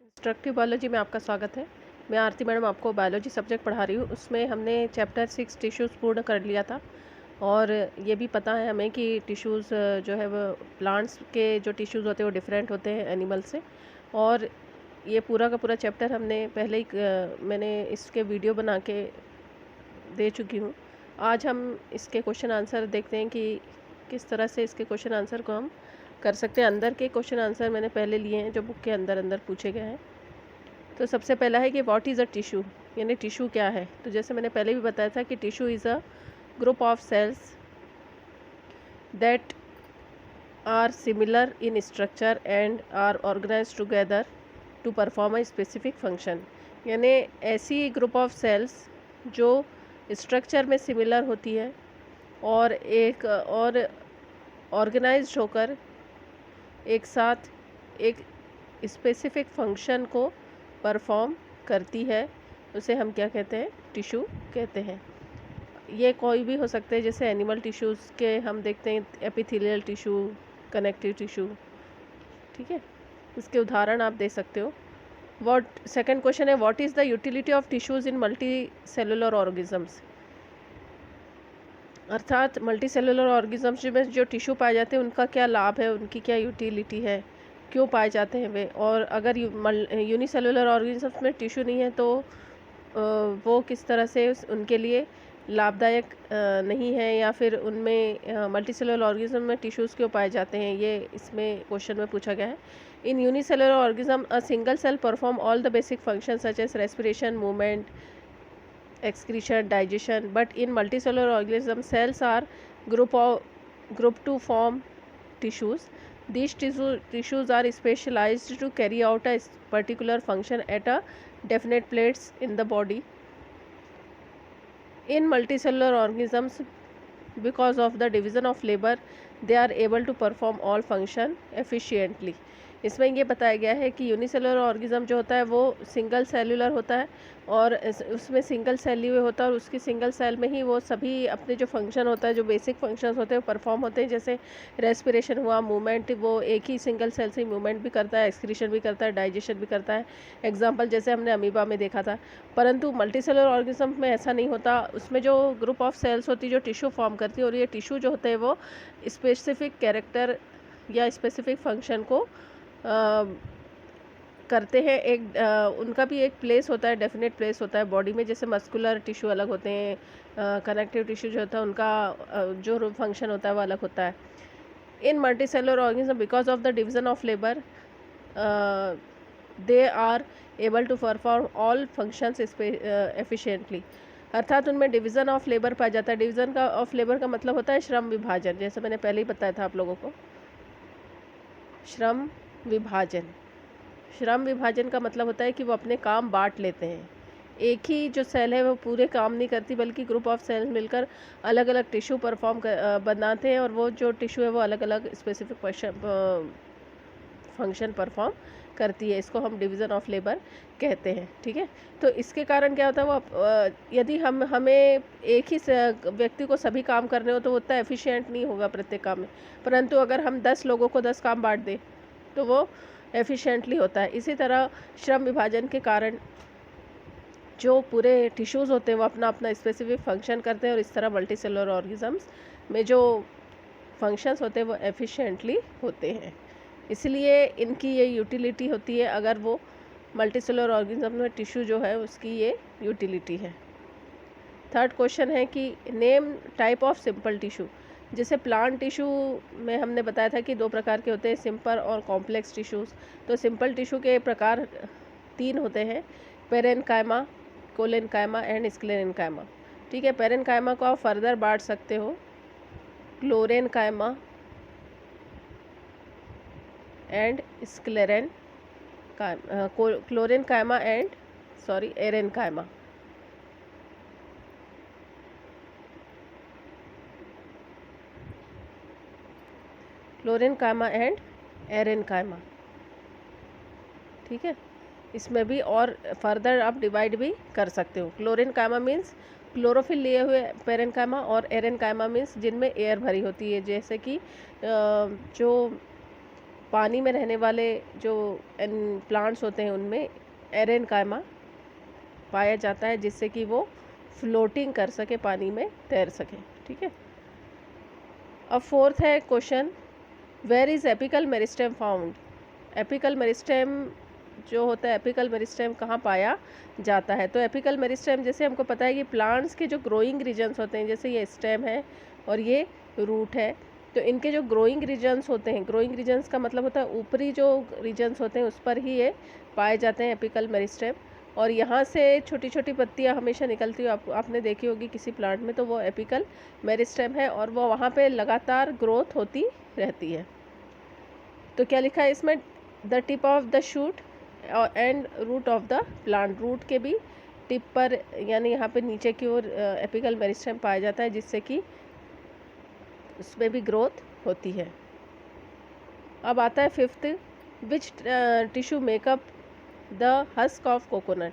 Instructive biology में आपका स्वागत है। मैं आरती मैडम आपको बायोलॉजी सब्जेक्ट पढ़ा रही हूँ। उसमें हमने चैप्टर 6 टिश्यूज़ पूर्ण कर लिया था और ये भी पता है हमें कि टिश्यूज़ जो है वो प्लांट्स के जो टिश्यूज़ होते हैं वो डिफरेंट होते हैं एनिमल से। और ये पूरा का पूरा चैप्टर हमने पहले ही मैंने इसके वीडियो बना के दे चुकी हूँ। आज हम इसके क्वेश्चन आंसर देखते हैं कि किस तरह से इसके क्वेश्चन आंसर को हम कर सकते हैं। अंदर के क्वेश्चन आंसर मैंने पहले लिए हैं जो बुक के अंदर अंदर पूछे गए हैं। तो सबसे पहला है कि व्हाट इज़ अ टिश्यू, यानी टिश्यू क्या है। तो जैसे मैंने पहले भी बताया था कि tissue is a group of cells that are similar in structure and are organised together to perform a specific function. यानी ऐसी ग्रुप ऑफ सेल्स जो स्ट्रक्चर में सिमिलर होती है और एक और ऑर्गेनाइज्ड होकर एक साथ एक स्पेसिफिक फंक्शन को परफॉर्म करती है, उसे हम क्या कहते हैं, टिश्यू कहते हैं। ये कोई भी हो सकते हैं, जैसे एनिमल टिश्यूज़ के हम देखते हैं एपिथेलियल टिश्यू, कनेक्टिव टिश्यू, ठीक है। इसके उदाहरण आप दे सकते हो। सेकंड क्वेश्चन है what is the utility of tissues in multi cellular organisms. अर्थात मल्टी सेलुलर ऑर्गेनिजम्स में जो टिश्यू पाए जाते हैं उनका क्या लाभ है, उनकी क्या यूटिलिटी है, क्यों पाए जाते हैं वे। और अगर यूनिसेलुलर ऑर्गेनिजम्स में टिश्यू नहीं है तो वो किस तरह से उनके लिए लाभदायक नहीं है, या फिर उनमें मल्टी सेलुलर ऑर्गेनिज्म में टिश्यूज़ क्यों पाए जाते हैं, ये इसमें क्वेश्चन में पूछा गया है। In unicellular organism a single cell perform all the basic function such as respiration, movement, excretion, digestion, but in multicellular organisms cells are grouped to form tissues. These tissues are specialized to carry out a particular function at a definite place in the body. In multicellular organisms, because of the division of labor, they are able to perform all function efficiently. इसमें ये बताया गया है कि unicellular organism जो होता है वो सिंगल सेलुलर होता है और उसमें सिंगल सेल हुए होता है और उसकी सिंगल सेल में ही वो सभी अपने जो फंक्शन होता है, जो बेसिक फंक्शंस होते हैं वो परफॉर्म होते हैं। जैसे रेस्पिरेशन हुआ, मूवमेंट, वो एक ही सिंगल सेल से मूवमेंट भी करता है, एक्सक्रीशन भी करता है, डाइजेशन भी करता है। एग्जाम्पल जैसे हमने अमीबा में देखा था। परंतु मल्टीसेलुलर ऑर्गेनिज्म में ऐसा नहीं होता। उसमें जो ग्रुप ऑफ सेल्स होती है जो टिश्यू फॉर्म करती है, और ये टिश्यू जो होते हैं वो स्पेसिफिक कैरेक्टर या स्पेसिफिक फंक्शन को करते हैं। उनका भी एक प्लेस होता है, डेफिनेट प्लेस होता है बॉडी में। जैसे मस्कुलर टिश्यू अलग होते हैं, कनेक्टिव टिश्यू जो होता है उनका जो फंक्शन होता है वो अलग होता है। In multicellular organism because of the division of labour they are able to perform all functions efficiently. अर्थात उनमें डिवीज़न ऑफ लेबर पाया जाता है। डिवीज़न ऑफ लेबर का मतलब होता है श्रम विभाजन, जैसे मैंने पहले ही बताया था आप लोगों को। श्रम विभाजन, श्रम विभाजन का मतलब होता है कि वो अपने काम बांट लेते हैं। एक ही जो सेल है वो पूरे काम नहीं करती, बल्कि ग्रुप ऑफ सेल्स मिलकर अलग अलग टिश्यू बनाते हैं और वो जो टिश्यू है वो अलग अलग स्पेसिफिक फंक्शन परफॉर्म करती है। इसको हम डिवीज़न ऑफ लेबर कहते हैं, ठीक है। तो इसके कारण क्या होता है, वो यदि हमें एक ही व्यक्ति को सभी काम करने हो तो वो उतना एफिशिएंट नहीं होगा प्रत्येक काम में। परंतु अगर हम 10 लोगों को 10 काम बांट दें तो वो एफिशिएंटली होता है। इसी तरह श्रम विभाजन के कारण जो पूरे टिश्यूज़ होते हैं वो अपना अपना स्पेसिफिक फंक्शन करते हैं और इस तरह मल्टी सेलुलर ऑर्गेनिजम्स में जो फंक्शंस होते हैं वो एफिशिएंटली होते हैं। इसलिए इनकी ये यूटिलिटी होती है। अगर वो मल्टी सेलुलर ऑर्गेनिज्म में टिश्यू जो है उसकी ये यूटिलिटी है। थर्ड क्वेश्चन है कि name type of simple tissue. जैसे प्लांट टिश्यू में हमने बताया था कि 2 प्रकार के होते हैं, सिंपल और कॉम्प्लेक्स टिश्यूज़। तो सिंपल टिश्यू के प्रकार 3 होते हैं, पेरेन्काइमा, कोलेन्काइमा एंड स्क्लेरेन्काइमा, ठीक है। पेरेन्काइमा को आप फर्दर बांट सकते हो, क्लोरेन्काइमा एंड क्लोरेन्काइमा एंड एरेन्काइमा। क्लोरेन्काइमा एंड एरेन्काइमा, ठीक है। इसमें भी और फर्दर आप डिवाइड भी कर सकते हो। क्लोरेन्काइमा मीन्स क्लोरोफिल लिए हुए पेरेन्काइमा और एरेन्काइमा मीन्स जिनमें एयर भरी होती है, जैसे कि जो पानी में रहने वाले जो प्लांट्स होते हैं उनमें एरेन्काइमा पाया जाता है, जिससे कि वो फ्लोटिंग कर सके, पानी में तैर सके। ठीक है। अब फोर्थ है question, where is apical meristem found. Apical meristem जो होता है, एपिकल मेरिस्टेम कहाँ पाया जाता है। तो एपिकल मेरिस्टेम जैसे हमको पता है कि प्लांट्स के जो ग्रोइंग रीजन्स होते हैं, जैसे ये स्टेम है और ये रूट है, तो इनके जो ग्रोइंग रीजन्स होते हैं, ग्रोइंग रीजन्स का मतलब होता है ऊपरी जो रीजन्स होते हैं उस पर ही ये पाए जाते हैं एपिकल मेरिस्टेम। और यहाँ से छोटी छोटी पत्तियाँ हमेशा निकलती हुई आपने देखी होगी किसी प्लांट में, तो वो एपिकल मेरिस्टेम है और वो वहाँ पे लगातार ग्रोथ होती रहती है। तो क्या लिखा है इसमें, the tip of the shoot and root of the plant. Root के भी टिप पर यानी यहाँ पे नीचे की ओर एपिकल मेरिस्टेम पाया जाता है, जिससे कि उसमें भी ग्रोथ होती है। अब आता है fifth, which tissue makeup the husk of coconut.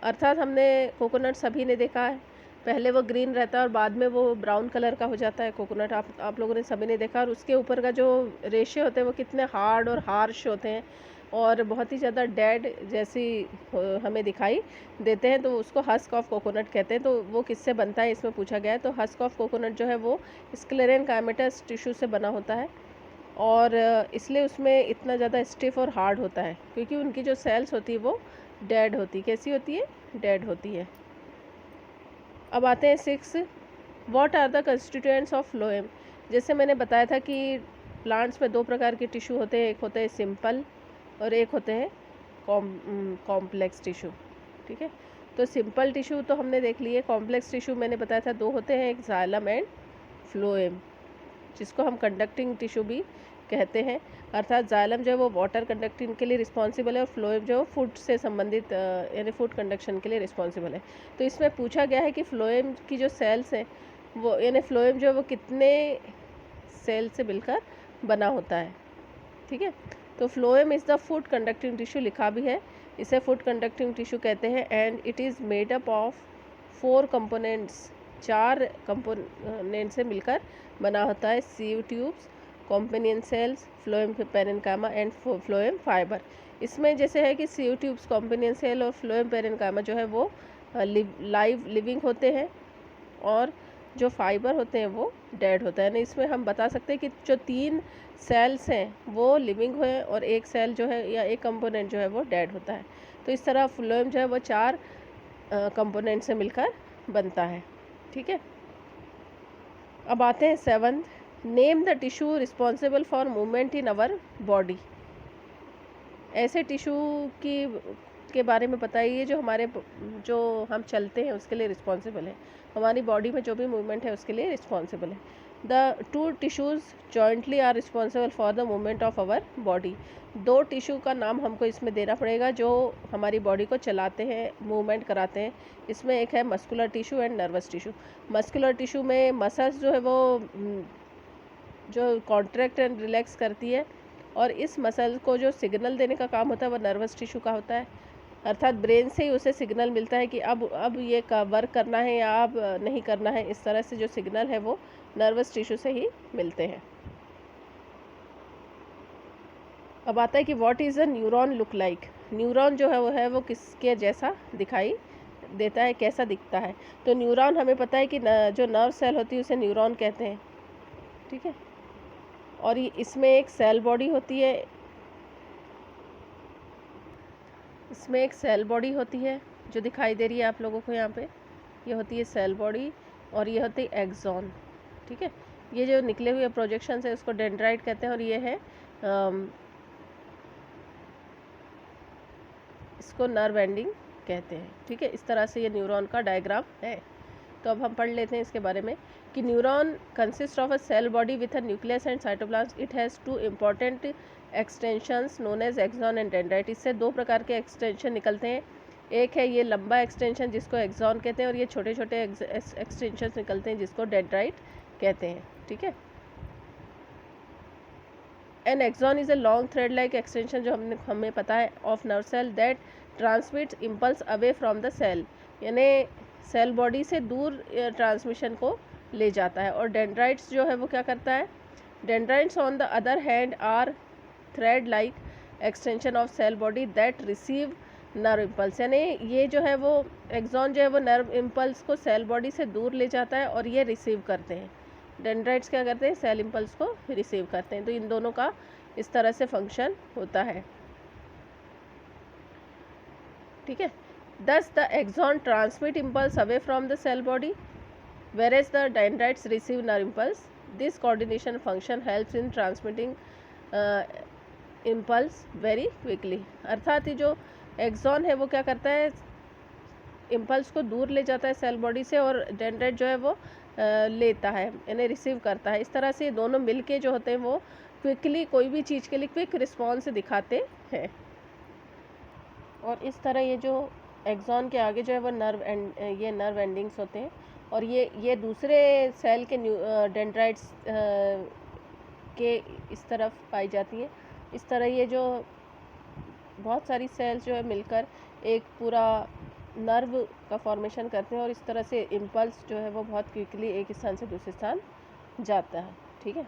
अर्थात हमने कोकोनट सभी ने देखा है, पहले वो ग्रीन रहता है और बाद में वो ब्राउन कलर का हो जाता है कोकोनट। आप लोगों ने सभी ने देखा, और उसके ऊपर का जो रेशे होते हैं वो कितने हार्ड और हार्श होते हैं और बहुत ही ज़्यादा डेड जैसी हमें दिखाई देते हैं, तो उसको हस्क ऑफ कोकोनट कहते हैं। तो वो किससे बनता है इसमें पूछा गया है। तो हस्क ऑफ कोकोनट जो है वो स्क्लेरेनकाइमेटस टिश्यू से बना होता है और इसलिए उसमें इतना ज़्यादा स्टिफ और हार्ड होता है, क्योंकि उनकी जो सेल्स होती है वो डेड होती, कैसी होती है, डेड होती है। अब आते हैं six, what are the constituents of phloem. जैसे मैंने बताया था कि प्लांट्स में दो प्रकार के टिश्यू होते हैं, एक होते हैं सिंपल और एक होते हैं कॉम्प्लेक्स टिश्यू। ठीक है। तो सिंपल टिश्यू तो हमने देख लिए, कॉम्प्लेक्स टिश्यू मैंने बताया था दो होते हैं, एक जाइलम एंड फ्लोएम, जिसको हम कंडक्टिंग टिश्यू भी कहते हैं। अर्थात जाइलम जो है वो वाटर कंडक्टिंग के लिए रिस्पॉन्सिबल है और फ्लोएम जो है फूड से संबंधित यानी फूड कंडक्शन के लिए रिस्पॉन्सिबल है। तो इसमें पूछा गया है कि फ्लोएम की जो सेल्स हैं वो यानी फ्लोएम जो है वो कितने सेल से मिलकर बना होता है। ठीक है। तो phloem is the food conducting tissue लिखा भी है, इसे फूड कंडक्टिंग टिश्यू कहते हैं। And it is made up of 4 components, 4 component से मिलकर बना होता है। Sieve tubes, companion cells, phloem parenchyma and phloem fibre. इसमें जैसे है कि सीव ट्यूब्स, कॉम्पेनियन सेल और फ्लोएम पेरेन्काइमा जो है वो लिविंग होते हैं और जो फाइबर होते हैं वो डेड होता है। यानी इसमें हम बता सकते हैं कि जो 3 सेल्स हैं वो लिविंग है और एक सेल जो है या एक कंपोनेंट जो है वो डेड होता है। तो इस तरह फ्लोएम जो है वो 4 कंपोनेंट से मिलकर बनता है। ठीक है। अब आते हैं 7th, name the tissue responsible for movement in our body. ऐसे टिश्यू के बारे में बताइए जो हम चलते हैं उसके लिए रिस्पॉन्सिबल है, हमारी बॉडी में जो भी मूवमेंट है उसके लिए रिस्पॉन्सिबल है। The 2 tissues jointly are responsible for the movement of our body. 2 tissue का नाम हमको इसमें देना पड़ेगा जो हमारी बॉडी को चलाते हैं, मूवमेंट कराते हैं। इसमें एक है muscular tissue and nervous tissue. Muscular tissue में मसल्स जो है वो जो कॉन्ट्रैक्ट एंड रिलैक्स करती है और इस मसल को जो सिग्नल देने का काम होता है वो नर्वस टिश्यू का होता है। अर्थात ब्रेन से ही उसे सिग्नल मिलता है कि अब ये वर्क करना है या अब नहीं करना है। इस तरह से जो सिग्नल है वो नर्वस टिश्यू से ही मिलते हैं। अब आता है कि what is a neuron look like. Neuron जो है वो किसके जैसा दिखाई देता है, कैसा दिखता है। तो न्यूरॉन हमें पता है कि जो नर्व सेल होती है उसे न्यूरॉन कहते हैं। ठीक है। और इसमें एक सेल बॉडी होती है, इसमें एक सेल बॉडी होती है जो दिखाई दे रही है आप लोगों को यहाँ पे, ये होती है सेल बॉडी और ये होती है एक्सॉन। ठीक है। ये जो निकले हुए प्रोजेक्शन है उसको डेंड्राइट कहते हैं और ये है इसको नर्व एंडिंग कहते हैं। ठीक है। इस तरह से ये न्यूरॉन का डायग्राम है। तो अब हम पढ़ लेते हैं इसके बारे में कि neuron consist of a cell body with a nucleus and cytoplasm. It has 2 important extensions known as axon and dendrite. इससे 2 प्रकार के एक्सटेंशन निकलते हैं। एक है ये लंबा एक्सटेंशन जिसको एक्सॉन कहते हैं और ये छोटे छोटे एक्सटेंशन निकलते हैं जिसको डेंड्राइट कहते हैं। ठीक है। An axon is a long thread like extension जो हमें पता है of nerve cell that transmits impulse away from the cell. यानी सेल बॉडी से दूर ट्रांसमिशन को ले जाता है। और डेंड्राइट्स जो है वो क्या करता है, dendrites on the other hand are thread like extension of cell body that receive nerve impulse, यानी ये जो है वो एक्सॉन जो है वो नर्व इम्पल्स को सेल बॉडी से दूर ले जाता है और ये रिसीव करते हैं। डेंड्राइट्स क्या करते हैं, सेल इम्पल्स को रिसीव करते हैं। तो इन दोनों का इस तरह से फंक्शन होता है, ठीक है। Thus the axon transmit impulse away from the cell body, whereas the dendrites receive nerve impulse. This coordination function helps in transmitting impulse very quickly. अर्थात ये जो एक्सॉन है वो क्या करता है, इम्पल्स को दूर ले जाता है सेल बॉडी से, और डेंड्राइट जो है वो लेता है, यानी रिसीव करता है। इस तरह से दोनों मिलके जो होते हैं वो क्विकली कोई भी चीज़ के लिए क्विक रिस्पॉन्स दिखाते हैं। और इस तरह ये जो एक्सॉन के आगे जो है वो ये नर्व एंडिंग्स होते हैं, और ये दूसरे सेल के डेंड्राइट्स के इस तरफ पाई जाती हैं। इस तरह ये जो बहुत सारी सेल्स जो है मिलकर एक पूरा नर्व का फॉर्मेशन करते हैं, और इस तरह से इम्पल्स जो है वो बहुत क्विकली एक स्थान से दूसरे स्थान जाता है, ठीक है।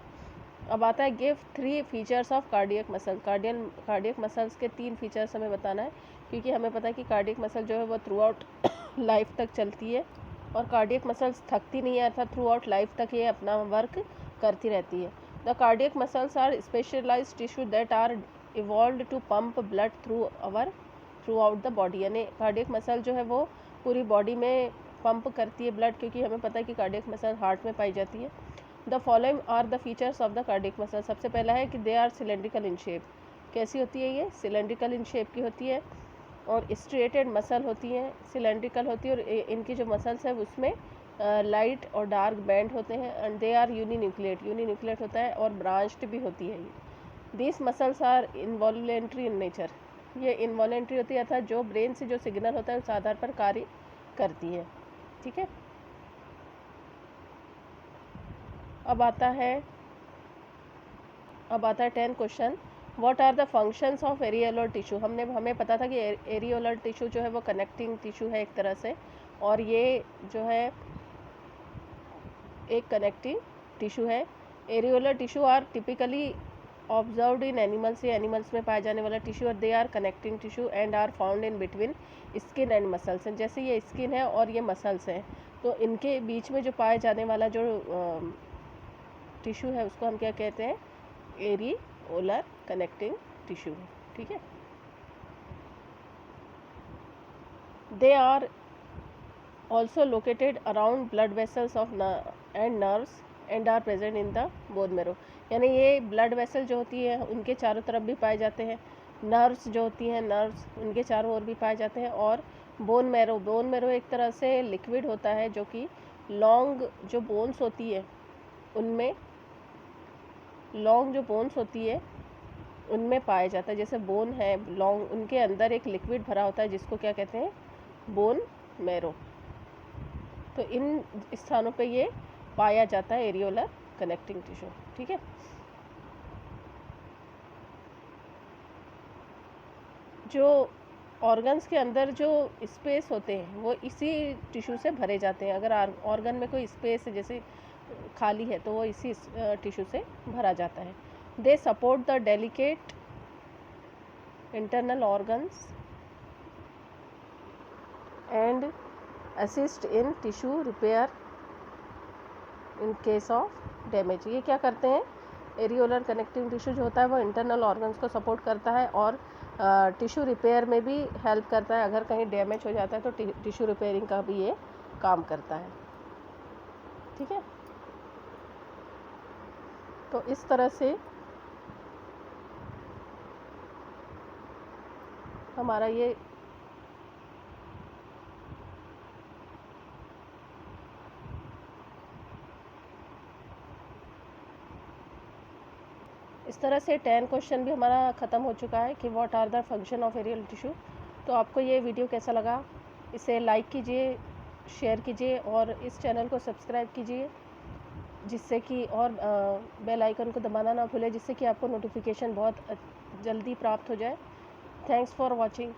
अब आता है give 3 features of cardiac muscle. Cardiac muscles के 3 फीचर्स हमें बताना है, क्योंकि हमें पता है कि कार्डियक मसल जो है वो थ्रू आउट लाइफ तक चलती है, और कार्डियक मसल्स थकती नहीं है, अर्थात थ्रू आउट लाइफ तक ये अपना वर्क करती रहती है। The cardiac muscles are specialised tissue that are evolved to pump blood throughout the body, यानी कार्डियक मसल जो है वो पूरी बॉडी में पंप करती है ब्लड, क्योंकि हमें पता है कि कार्डियक मसल हार्ट में पाई जाती है। The following are the features of the cardiac muscle. सबसे पहला है कि they are cylindrical in shape. कैसी होती है ये, सिलेंड्रिकल इन शेप की होती है, और स्ट्रेटेड मसल होती हैं, सिलेंड्रिकल होती है, और इनकी जो मसल्स है उसमें लाइट और डार्क बैंड होते हैं, एंड दे आर यूनिन्यूक्लिएट होता है, और ब्रांच्ड भी होती है ये। This muscles are involuntary in nature. ये इनवॉल्युंटरी होती है, अर्थात जो ब्रेन से जो सिग्नल होता है उस आधार पर कार्य करती है, ठीक है। अब आता है 10 question. What are the functions of areolar tissue. हमें पता था कि एरियोलर टिश्यू जो है वो कनेक्टिंग टिश्यू है एक तरह से, और ये जो है एक कनेक्टिंग टिश्यू है। Areolar tissue are typically observed in animals, ये एनिमल्स में पाया जाने वाला टिश्यू, और they are connecting tissue and are found in between skin and muscles. जैसे ये स्किन है और ये मसल्स हैं, तो इनके बीच में जो पाए जाने वाला जो टिश्यू है उसको हम क्या कहते हैं, एरियोलर कनेक्टिंग टिश्यू, ठीक है। They are also located around blood vessels of and nerves and are present in the bone marrow, यानी ये ब्लड वेसल जो होती है उनके चारों तरफ भी पाए जाते हैं, नर्व्स जो होती हैं नर्व्स उनके चारों ओर भी पाए जाते हैं, और बोन मैरो एक तरह से लिक्विड होता है जो कि लॉन्ग जो बोन्स होती है उनमें उनमें पाया जाता है। जैसे बोन है लॉन्ग, उनके अंदर एक लिक्विड भरा होता है जिसको क्या कहते हैं, बोन मैरो। तो इन स्थानों पे ये पाया जाता है एरियोलर कनेक्टिंग टिश्यू, ठीक है। जो ऑर्गन्स के अंदर जो स्पेस होते हैं वो इसी टिश्यू से भरे जाते हैं। अगर ऑर्गन में कोई स्पेस जैसे खाली है तो वो इसी टिश्यू से भरा जाता है। They support the delicate internal organs and assist in tissue repair in case of damage. ये क्या करते हैं, एरियोलर कनेक्टिंग टिश्यू जो होता है वो इंटरनल ऑर्गन्स को सपोर्ट करता है, और टिश्यू रिपेयर में भी हेल्प करता है। अगर कहीं डैमेज हो जाता है तो टिश्यू रिपेयरिंग का भी ये काम करता है, ठीक है। तो इस तरह से हमारा ये इस तरह से 10 क्वेश्चन भी हमारा ख़त्म हो चुका है कि what are the function of aerial tissue. तो आपको ये वीडियो कैसा लगा, इसे लाइक कीजिए, शेयर कीजिए, और इस चैनल को सब्सक्राइब कीजिए, जिससे कि और बेल आइकन को दबाना ना भूलें, जिससे कि आपको नोटिफिकेशन बहुत जल्दी प्राप्त हो जाए। Thanks for watching.